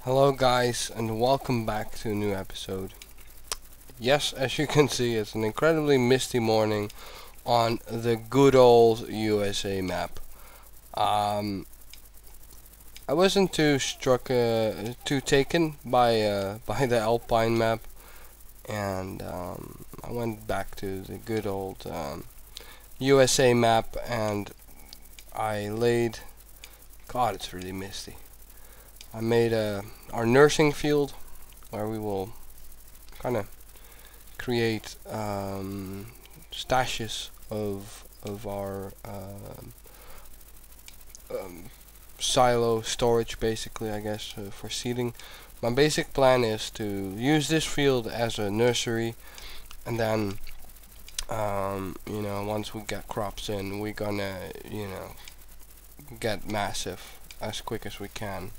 Hello guys, and welcome back to a new episode. Yes, as you can see, it's an incredibly misty morning on the good old USA map. I wasn't too taken by by the Alpine map, and I went back to the good old USA map, and I laid. God, it's really misty. I made our nursing field where we will kind of create stashes of our silo storage, basically, I guess, for seeding. My basic plan is to use this field as a nursery, and then once we get crops in, we're gonna get massive as quick as we can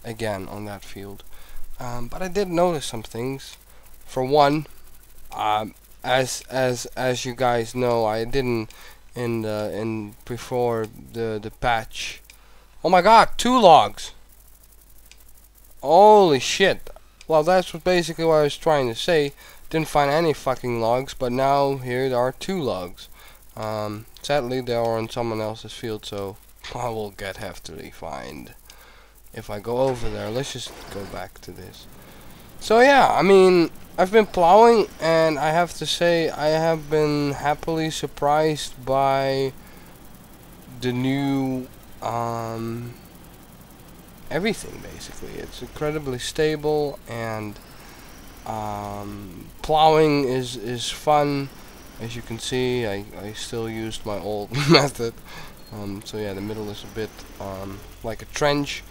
again on that field. But I did notice some things. For one, as you guys know, I didn't in before the patch. Oh my God, 2 logs! Holy shit! Well, that's basically what I was trying to say. Didn't find any fucking logs, but now here there are 2 logs. Sadly, they are on someone else's field, so I will have to find. If I go over there, let's just go back to this. So yeah, I mean, I've been plowing, and I have to say I have been happily surprised by the new everything. Basically, it's incredibly stable, and plowing is fun. As you can see, I still used my old method. So yeah, the middle is a bit like a trench.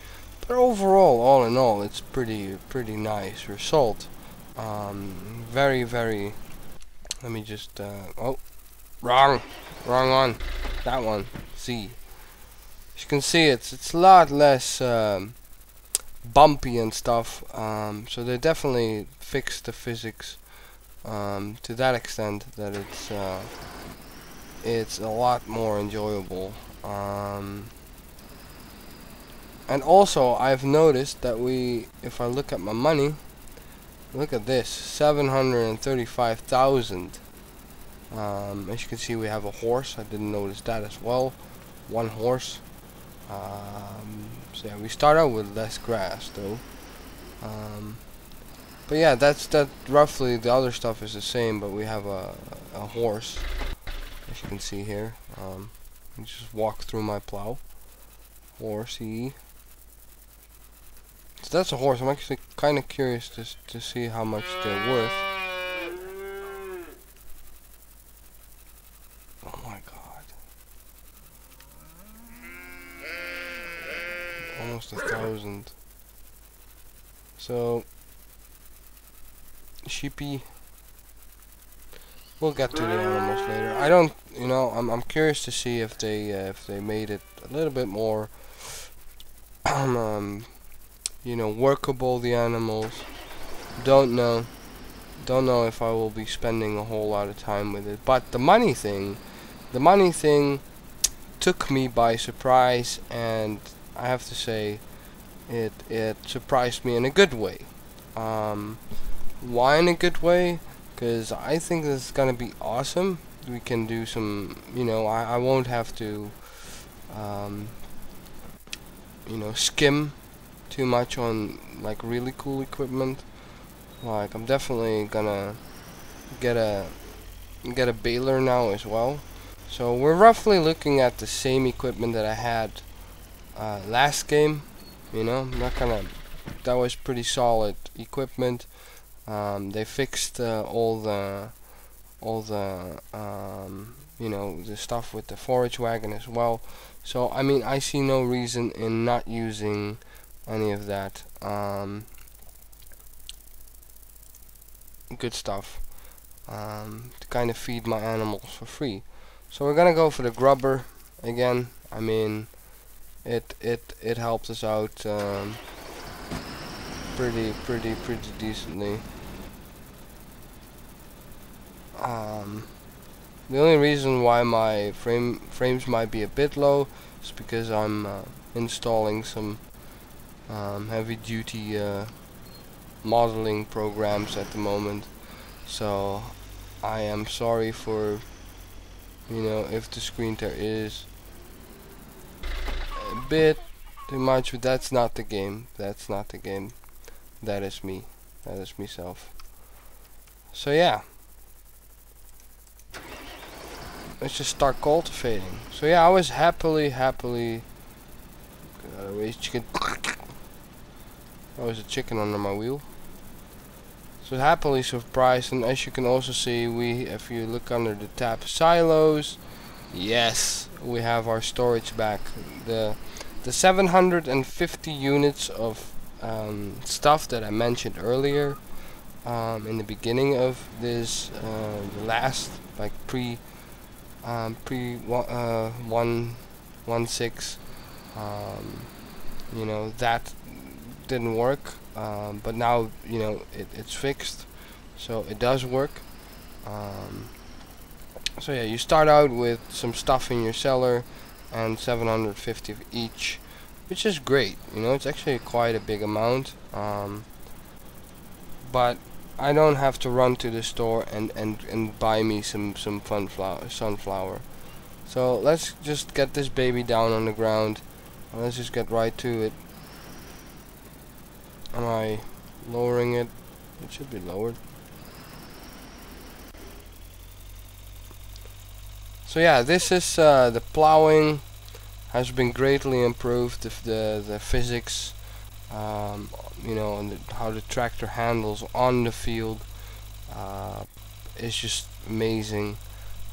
But overall, all in all, it's pretty nice result. Very. Let me just. Oh, wrong one. That one. See. As you can see, it's a lot less bumpy and stuff. So they definitely fixed the physics to that extent that it's a lot more enjoyable. And also, I've noticed that if I look at my money, look at this, 735,000. As you can see, we have a horse. I didn't notice that as well. 1 horse. So yeah, we start out with less grass though. But yeah, that's roughly. The other stuff is the same, but we have a horse, as you can see here. Just walk through my plow. Horsey. So that's a horse. I'm actually kind of curious to see how much they're worth. Oh my God. Almost 1,000. So, sheepy. We'll get to the animals later. I don't, I'm curious to see if they made it a little bit more workable, the animals. Don't know if I will be spending a whole lot of time with it. But the money thing took me by surprise, and I have to say it surprised me in a good way. Why in a good way? Because I think this is gonna be awesome. We can do some, I won't have to skim too much on like really cool equipment. Like, I'm definitely gonna get a baler now as well. So we're roughly looking at the same equipment that I had last game. That was pretty solid equipment. They fixed all the the stuff with the forage wagon as well. So I mean, I see no reason in not using any of that good stuff to kind of feed my animals for free. So we're gonna go for the grubber again. I mean, it helped us out pretty decently. The only reason why my frames might be a bit low is because I'm installing some heavy duty modeling programs at the moment. So I am sorry for, you know, if the screen tear is a bit too much, but that's not the game. That's not the game. That is me. That is myself. So yeah. Let's just start cultivating. So yeah, I was happily chicken. That was a chicken under my wheel. So happily surprised, and as you can also see, if you look under the tab silos, yes, we have our storage back. The 750 units of stuff that I mentioned earlier in the beginning of this, the last like pre 1.16, you know, that didn't work, but now, you know, it's fixed, so it does work. So yeah, you start out with some stuff in your cellar and 750 of each, which is great. You know, it's actually quite a big amount, but I don't have to run to the store and buy me some sunflower. So let's just get this baby down on the ground. Let's just get right to it. Am I lowering it? It should be lowered. So yeah, this is the plowing has been greatly improved. The physics, you know, and how the tractor handles on the field is just amazing.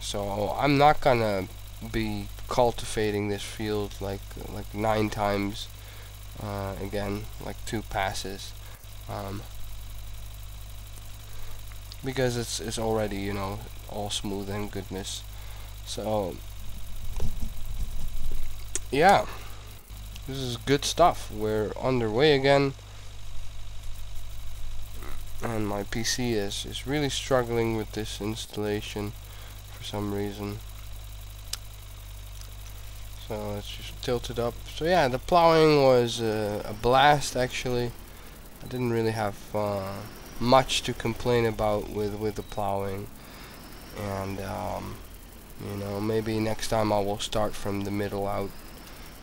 So I'm not gonna be cultivating this field like 9 times again, like 2 passes, because it's already, you know, all smooth and goodness. So yeah, this is good stuff. We're underway again, and my PC is really struggling with this installation for some reason. So let's just tilt it up. So yeah, the plowing was a blast actually. I didn't really have much to complain about with the plowing, and you know, maybe next time I will start from the middle out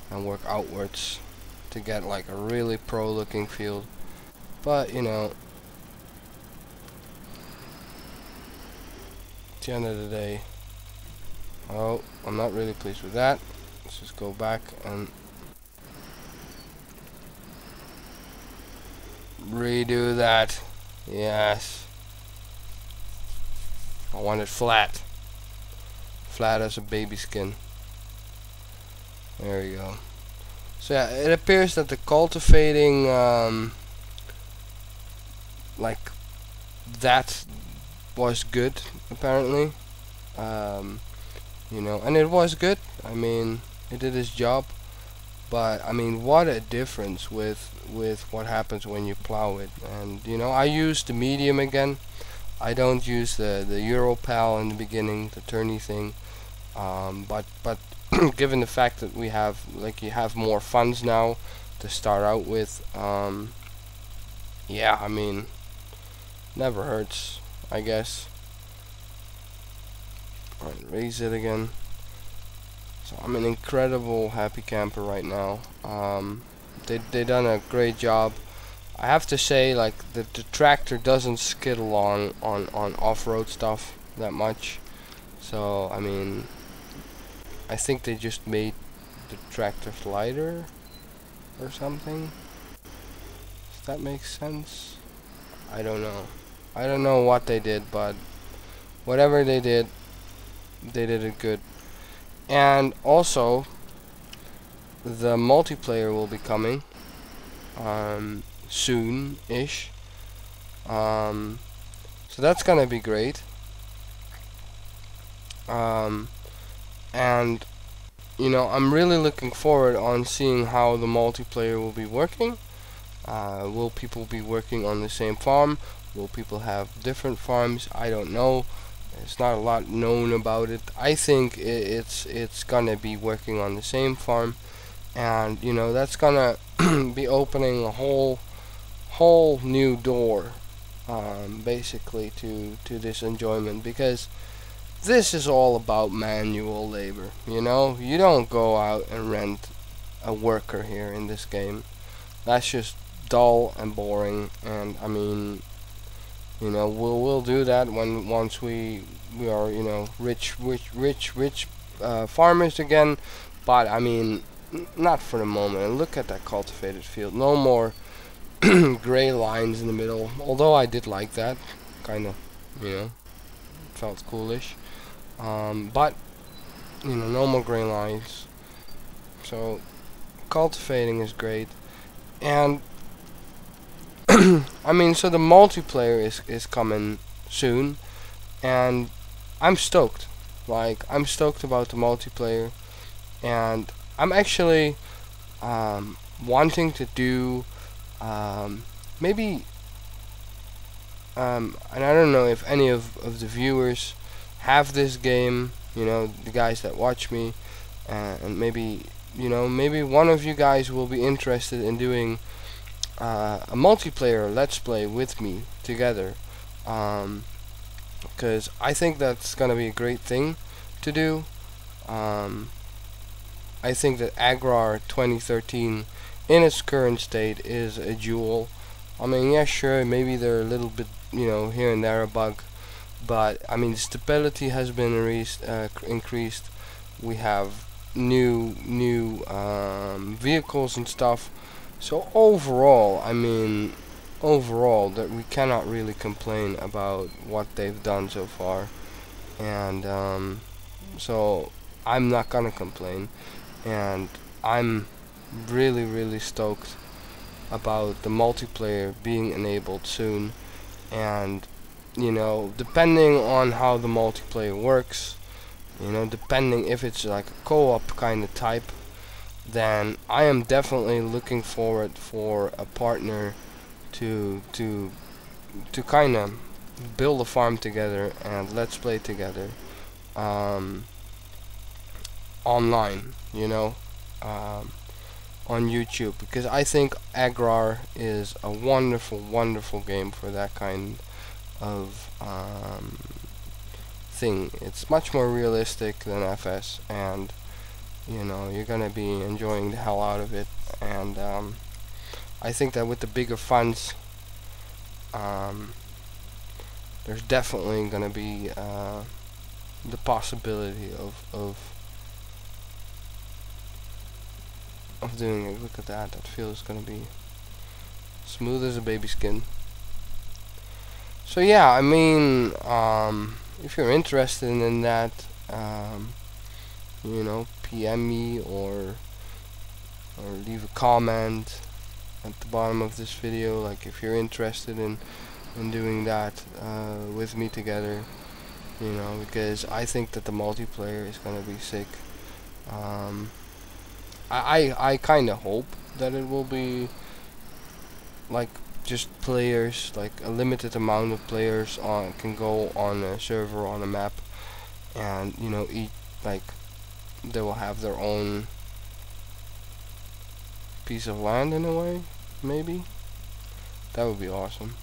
and work outwards to get like a really pro looking field. But you know, at the end of the day, oh, I'm not really pleased with that. Let's just go back and redo that. Yes, I want it flat as a baby skin. There we go. So yeah, it appears that the cultivating like that was good apparently, you know, and it was good. I mean, it did its job, but I mean, what a difference with what happens when you plow it. And you know, I use the medium again. I don't use the Europal in the beginning, the turny thing, but given the fact that we have, like, you have more funds now to start out with, yeah, I mean, never hurts, I guess. Alright, raise it again. So I'm an incredible happy camper right now. They done a great job. I have to say, like, the tractor doesn't skid along on off-road stuff that much. So I mean, I think they just made the tractor lighter or something. Does that make sense? I don't know. I don't know what they did, but whatever they did it good. And also, the multiplayer will be coming soon-ish. So that's gonna be great. And you know, I'm really looking forward on seeing how the multiplayer will be working. Will people be working on the same farm? Will people have different farms? I don't know. There's not a lot known about it. I think it's gonna be working on the same farm, and you know, that's gonna be opening a whole new door, basically to this enjoyment, because this is all about manual labor. You know, you don't go out and rent a worker here in this game. That's just dull and boring. And I mean, you know, we'll do that once we are, you know, rich farmers again. But I mean, not for the moment. And look at that cultivated field. No more gray lines in the middle. Although I did like that, kind of, you know, felt coolish. But you know, no more gray lines. So cultivating is great. And I mean, so the multiplayer is coming soon, and I'm stoked. Like, I'm stoked about the multiplayer, and I'm actually wanting to do maybe and I don't know if any of the viewers have this game, you know, the guys that watch me, and maybe, you know, maybe one of you guys will be interested in doing a multiplayer let's play with me together, because I think that's gonna be a great thing to do. I think that Agrar 2013 in its current state is a jewel. I mean, yeah, sure, maybe they're a little bit, you know, here and there a bug, but I mean, stability has been increased. We have new vehicles and stuff. So overall, I mean, overall, that we cannot really complain about what they've done so far, and so I'm not gonna complain, and I'm really stoked about the multiplayer being enabled soon. And you know, depending on how the multiplayer works, you know, depending if it's like a co-op kind of type, then I am definitely looking forward for a partner to kind of build a farm together and let's play together online, you know, on YouTube, because I think Agrar is a wonderful game for that kind of thing. It's much more realistic than FS, and you know, you're gonna be enjoying the hell out of it. And I think that with the bigger funds, there's definitely gonna be the possibility of doing it. Look at that, that feels gonna be smooth as a baby skin. So yeah, I mean, if you're interested in that, you know, PM me or leave a comment at the bottom of this video, like if you're interested in doing that with me together, you know, because I think that the multiplayer is gonna be sick. I kind of hope that it will be like just players, like a limited amount of players can go on a server on a map, and you know, like they will have their own piece of land in a way. Maybe that would be awesome.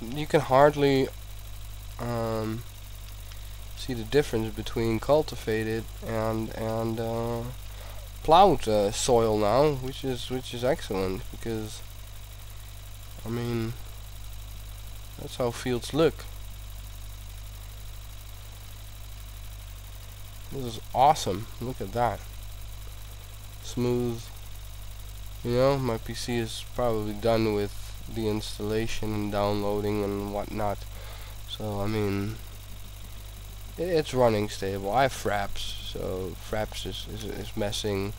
You can hardly see the difference between cultivated and plowed soil now, which is excellent, because I mean, that's how fields look. This is awesome. Look at that. Smooth. You know, my PC is probably done with the installation and downloading and whatnot. So I mean, it's running stable. I have Fraps, so Fraps is messing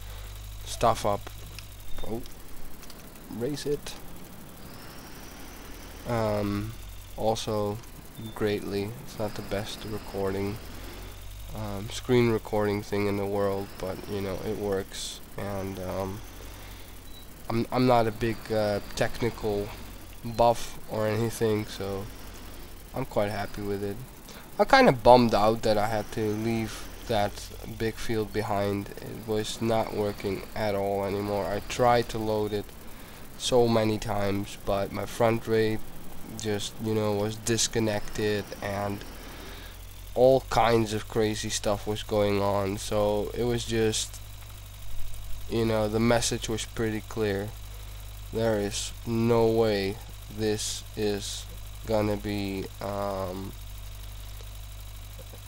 stuff up. Oh, raise it. Also greatly. It's not the best recording, screen recording thing in the world, but you know, it works. And I'm not a big technical buff or anything, so I'm quite happy with it. I'm kind of bummed out that I had to leave that big field behind. It was not working at all anymore. I tried to load it so many times, but my front rate just, you know, was disconnected, and all kinds of crazy stuff was going on. So it was just, you know, the message was pretty clear. There is no way this is gonna be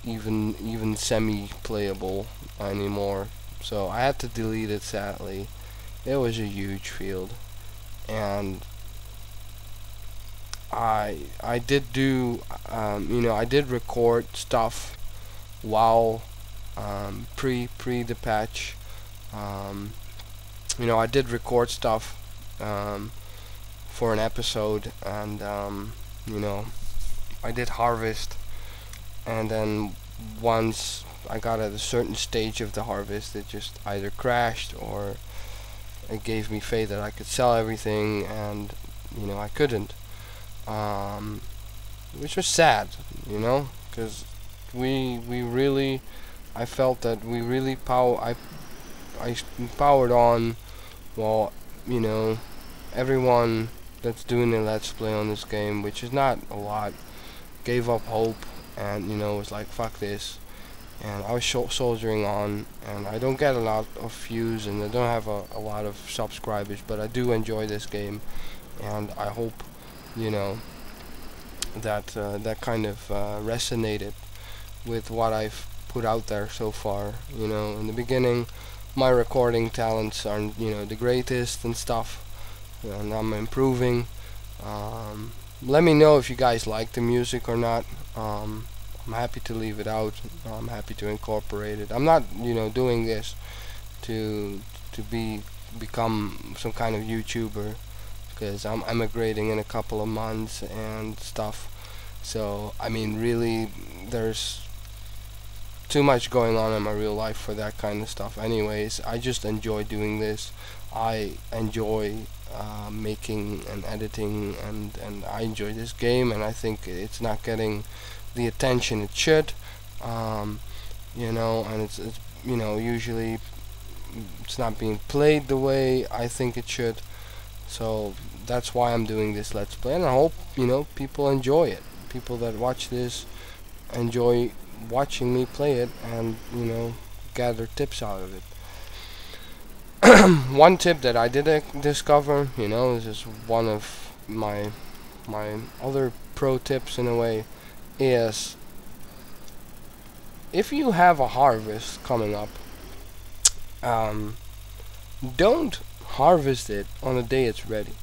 even semi-playable anymore. So I had to delete it, sadly. It was a huge field, and I did do you know, I did record stuff while pre the patch. You know, I did record stuff for an episode, and you know, I did harvest, and then once I got at a certain stage of the harvest, it just either crashed or it gave me faith that I could sell everything, and you know, I couldn't, which was sad, you know, because we really, I felt that we really I powered on. Well, you know, everyone that's doing a let's play on this game, which is not a lot, gave up hope, and you know, was like, fuck this. And I was soldiering on, and I don't get a lot of views, and I don't have a lot of subscribers, but I do enjoy this game, and I hope, you know, that that kind of resonated with what I've put out there so far. You know, in the beginning, my recording talents aren't, you know, the greatest and stuff, and I'm improving. Let me know if you guys like the music or not. I'm happy to leave it out. I'm happy to incorporate it. I'm not, you know, doing this to become some kind of YouTuber, because I'm emigrating in a couple of months and stuff. So I mean, really, there's too much going on in my real life for that kind of stuff. Anyways, I just enjoy doing this. I enjoy making and editing, and I enjoy this game, and I think it's not getting the attention it should, you know, and it's you know, usually it's not being played the way I think it should. So that's why I'm doing this let's play, and I hope, you know, people enjoy it. People that watch this enjoy watching me play it, and you know, gather tips out of it. One tip that I did discover, you know, this is one of my other pro tips in a way, is if you have a harvest coming up, don't harvest it on the day it's ready.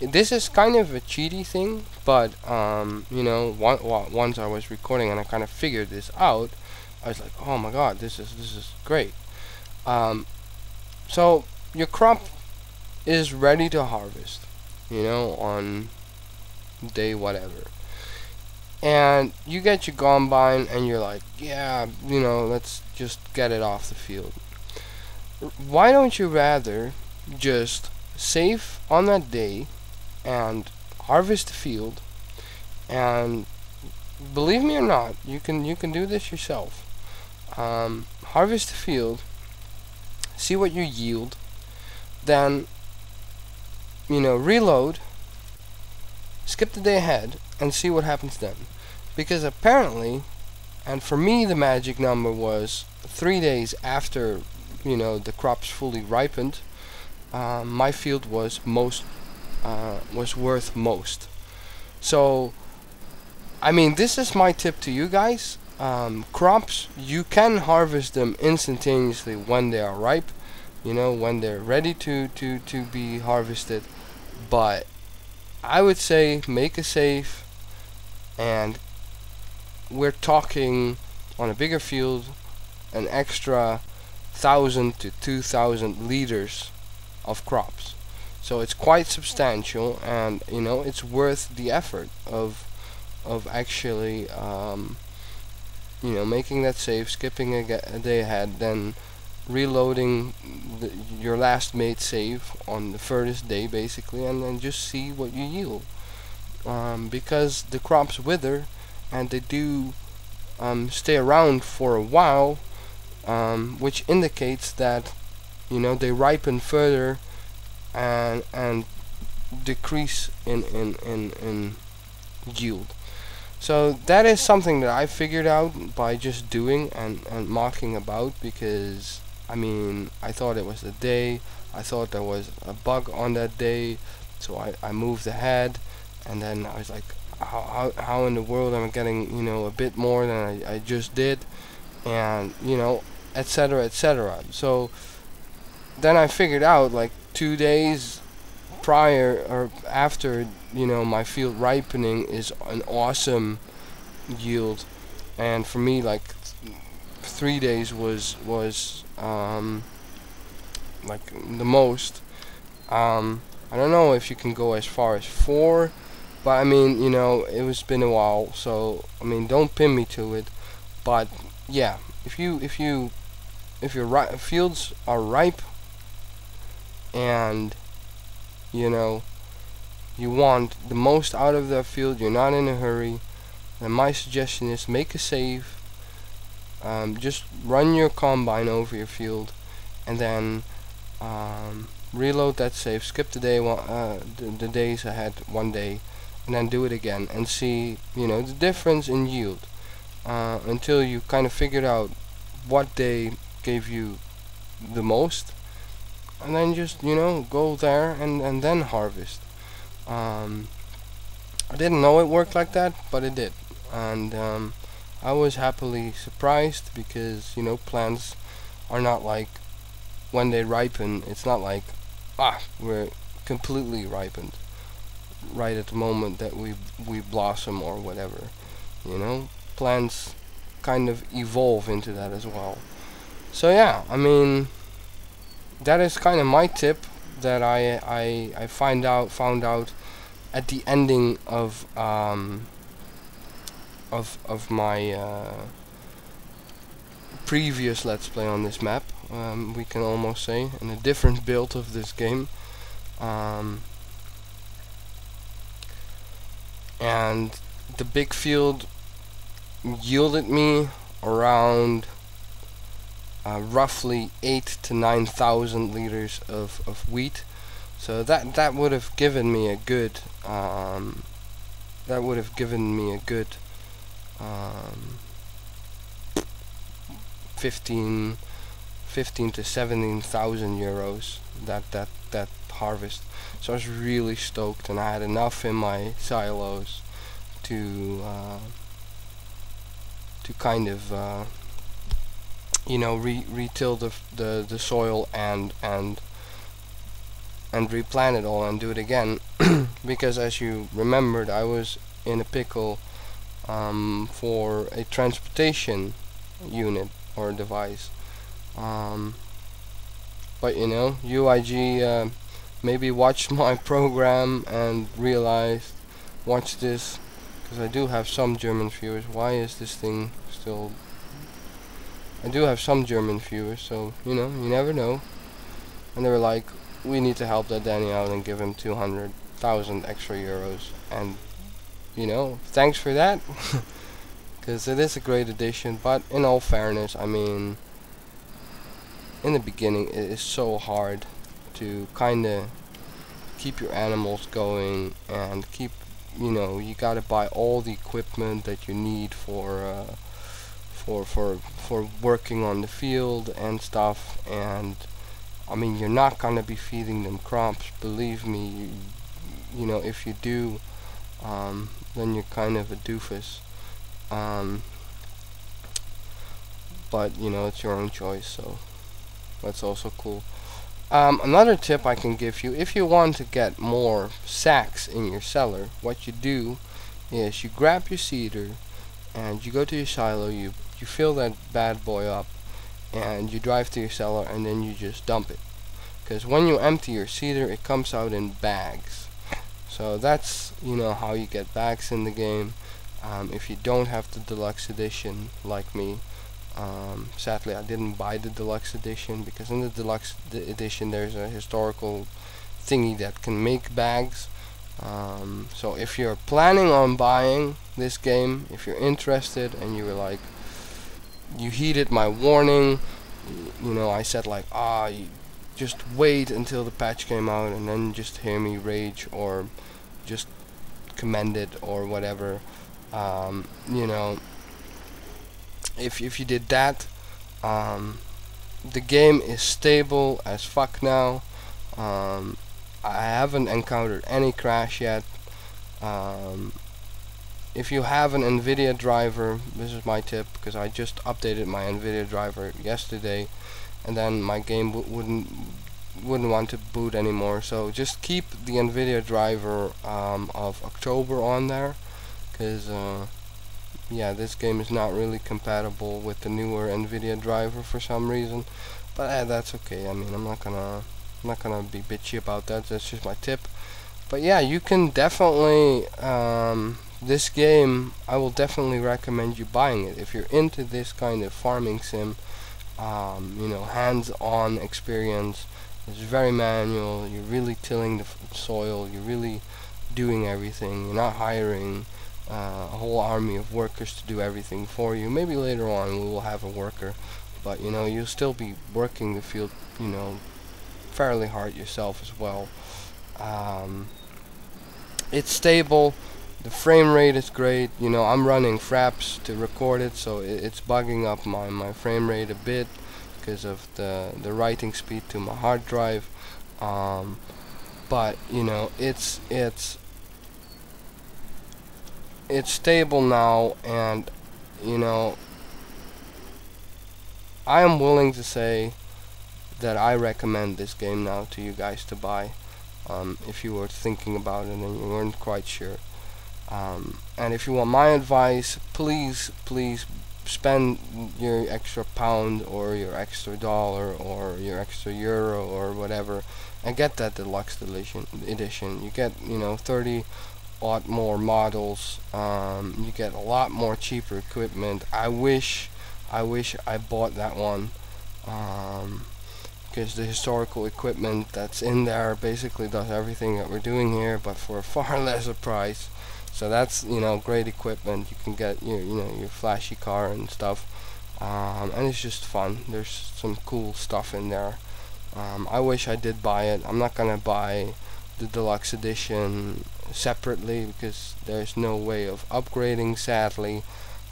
This is kind of a cheaty thing, but you know, once I was recording and I kind of figured this out, I was like, oh my god, this is great. So your crop is ready to harvest, you know, on day whatever, and you get your combine and you're like, yeah, you know, let's just get it off the field. Why don't you rather just save on that day and harvest the field? And believe me or not, you can do this yourself. Harvest the field, see what you yield, then, you know, reload, skip the day ahead, and see what happens then. Because apparently, and for me the magic number was 3 days after, you know, the crops fully ripened, my field was worth most. So I mean, this is my tip to you guys. Crops, you can harvest them instantaneously when they are ripe, you know, when they're ready to be harvested, but I would say make a save, and we're talking on a bigger field an extra 1,000 to 2,000 liters of crops. So it's quite substantial, and you know, it's worth the effort of actually you know, making that save, skipping a day ahead, then reloading your last made save on the furthest day basically, and then just see what you yield, because the crops wither and they do stay around for a while, which indicates that, you know, they ripen further and decrease in yield. So that is something that I figured out by just doing and mocking about, because I mean, I thought it was the day, I thought there was a bug on that day, so I moved ahead, and then I was like, how in the world am I getting, you know, a bit more than I just did, and, you know, etc, etc. So then I figured out, like 2 days prior or after, you know, my field ripening is an awesome yield, and for me, like 3 days was like the most. I don't know if you can go as far as 4, but I mean, you know, it was been a while, so I mean, don't pin me to it. But yeah, if your fields are ripe, and you know, you want the most out of that field, you're not in a hurry, then my suggestion is make a save. Just run your combine over your field, and then reload that save, skip the day the days ahead 1 day, and then do it again and see, you know, the difference in yield, until you kind of figured out what day gave you the most, and then just, you know, go there and then harvest. I didn't know it worked like that, but it did, and I was happily surprised, because, you know, plants are not like, when they ripen, it's not like, we're completely ripened right at the moment that we blossom or whatever. You know, plants kind of evolve into that as well. So yeah, I mean, that is kind of my tip that I found out at the ending of my previous Let's Play on this map. We can almost say, in a different build of this game. And the big field yielded me around roughly 8 to 9,000 liters of wheat. So that would have given me a good 15 to 17,000 euros that harvest. So I was really stoked, and I had enough in my silos to kind of you know, re-till the soil and replant it all and do it again. Because as you remembered, I was in a pickle for a transportation unit or device. But you know, UIG maybe watched my program and realized, watch this, because I do have some German viewers. Why is this thing still? I do have some German viewers, so you know, you never know. And they were like, we need to help that Danny out and give him 200,000 extra euros. And you know, thanks for that, because it is a great addition. But in all fairness, I mean, in the beginning it is so hard to kinda keep your animals going and keep, you know, you gotta buy all the equipment that you need for working on the field and stuff. And I mean, you're not gonna be feeding them crops, believe me. You know, if you do, then you're kind of a doofus. But you know, it's your own choice, so that's also cool. Another tip I can give you, if you want to get more sacks in your cellar, what you do is you grab your seeder and you go to your silo, you fill that bad boy up, and you drive to your cellar, and then you just dump it. Because when you empty your seeder, it comes out in bags. So that's, you know, how you get bags in the game. If you don't have the deluxe edition like me, sadly I didn't buy the deluxe edition, because in the deluxe edition there's a historical thingy that can make bags, So if you're planning on buying this game, if you're interested and you were like, you heeded my warning, you know, I said like, you just wait until the patch came out and then just hear me rage or just commend it or whatever. You know, if you did that, the game is stable as fuck now. I haven't encountered any crash yet. If you have an NVIDIA driver, this is my tip, because I just updated my NVIDIA driver yesterday, and then my game wouldn't want to boot anymore. So just keep the NVIDIA driver of October on there, because yeah, this game is not really compatible with the newer NVIDIA driver for some reason. But that's okay. I mean, I'm not gonna be bitchy about that. That's just my tip. But yeah, you can definitely this game, I will definitely recommend you buying it if you're into this kind of farming sim. You know, hands-on experience. It's very manual. You're really tilling the soil. You're really doing everything. You're not hiring a whole army of workers to do everything for you. Maybe later on we will have a worker, but you know, you'll still be working the field, you know, fairly hard yourself as well. It's stable. The frame rate is great. You know, I'm running Fraps to record it, so it's bugging up my frame rate a bit because of the writing speed to my hard drive. But you know, it's stable now, and you know, I am willing to say that I recommend this game now to you guys to buy, if you were thinking about it and you weren't quite sure. And if you want my advice, please spend your extra pound or your extra dollar or your extra euro or whatever and get that deluxe edition. You get, you know, 30 lot more models. You get a lot more cheaper equipment. I wish I bought that one, because the historical equipment that's in there basically does everything that we're doing here, but for a far lesser price. So that's, you know, great equipment. You can get your, you know, your flashy car and stuff, and it's just fun. There's some cool stuff in there. I wish I did buy it. I'm not gonna buy the deluxe edition separately because there's no way of upgrading, sadly.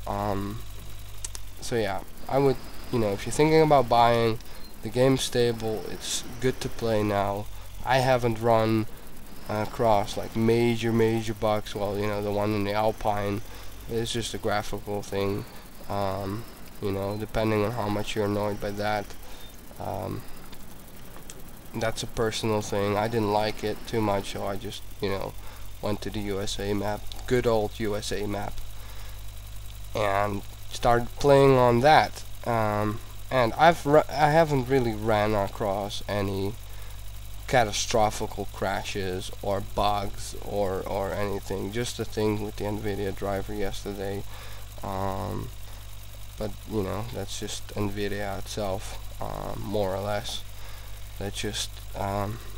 So yeah, I would, you know, if you're thinking about buying, the game's stable, it's good to play now. I haven't run across like major bugs. Well, you know, the one in the Alpine is just a graphical thing. You know, depending on how much you're annoyed by that. That's a personal thing. I didn't like it too much, so I just, you know, went to the USA map, good old USA map, and started playing on that. And I haven't really ran across any catastrophical crashes or bugs or anything. Just a thing with the NVIDIA driver yesterday. But you know, that's just NVIDIA itself, more or less. They're just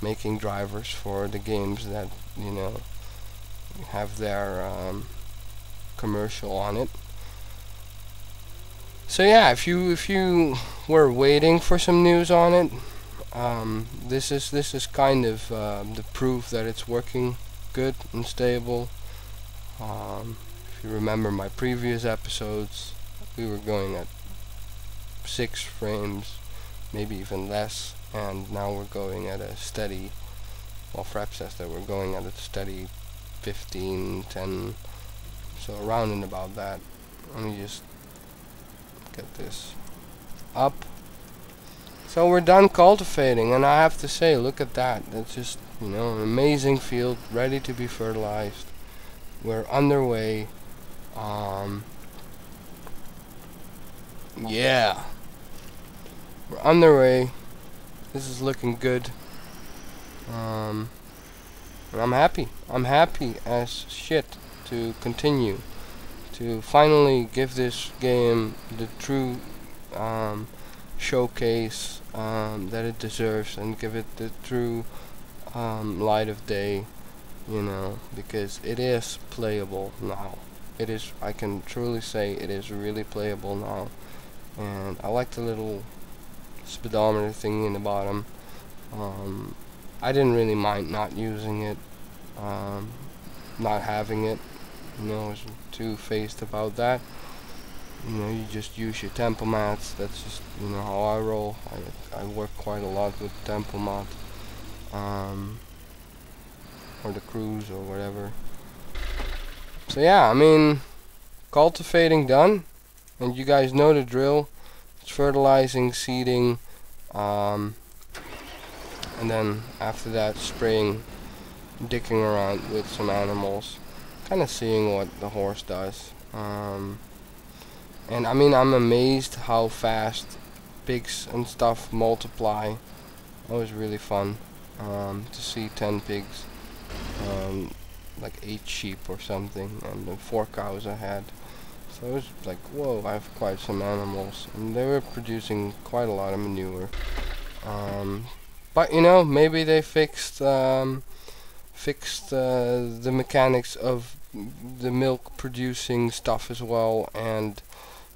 making drivers for the games that, you know, have their commercial on it. So yeah, if you were waiting for some news on it, this is kind of the proof that it's working good and stable. If you remember my previous episodes, we were going at 6 frames, maybe even less, and now we're going at a steady, well, Frap says that we're going at a steady 15, 10, so around and about that. Let me just get this up. So we're done cultivating, and I have to say, look at that. That's just, you know, an amazing field ready to be fertilized. We're underway. Yeah, we're underway. This is looking good. And I'm happy. I'm happy as shit to continue, to finally give this game the true showcase that it deserves, and give it the true light of day. you know, because it is playable now. It is, I can truly say it is really playable now. And I like the little speedometer thing in the bottom. I didn't really mind not using it, not having it. You know, I was too phased about that. You know, you just use your tempo mats. That's just, you know, how I roll. I work quite a lot with tempo mat, or the cruise or whatever. So yeah, I mean, cultivating done, and you guys know the drill. It's fertilizing, seeding, and then after that spraying, dicking around with some animals, kind of seeing what the horse does. And I mean, I'm amazed how fast pigs and stuff multiply. That was really fun to see 10 pigs, like 8 sheep or something, and then 4 cows I had. So it was like, whoa, I have quite some animals, and they were producing quite a lot of manure. But you know, maybe they fixed the mechanics of the milk producing stuff as well, and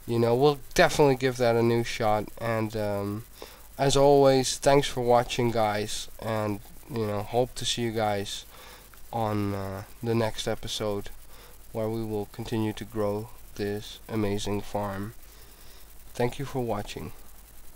you know, we'll definitely give that a new shot. And as always, thanks for watching, guys, and you know, hope to see you guys on the next episode, where we will continue to grow this amazing farm. Thank you for watching.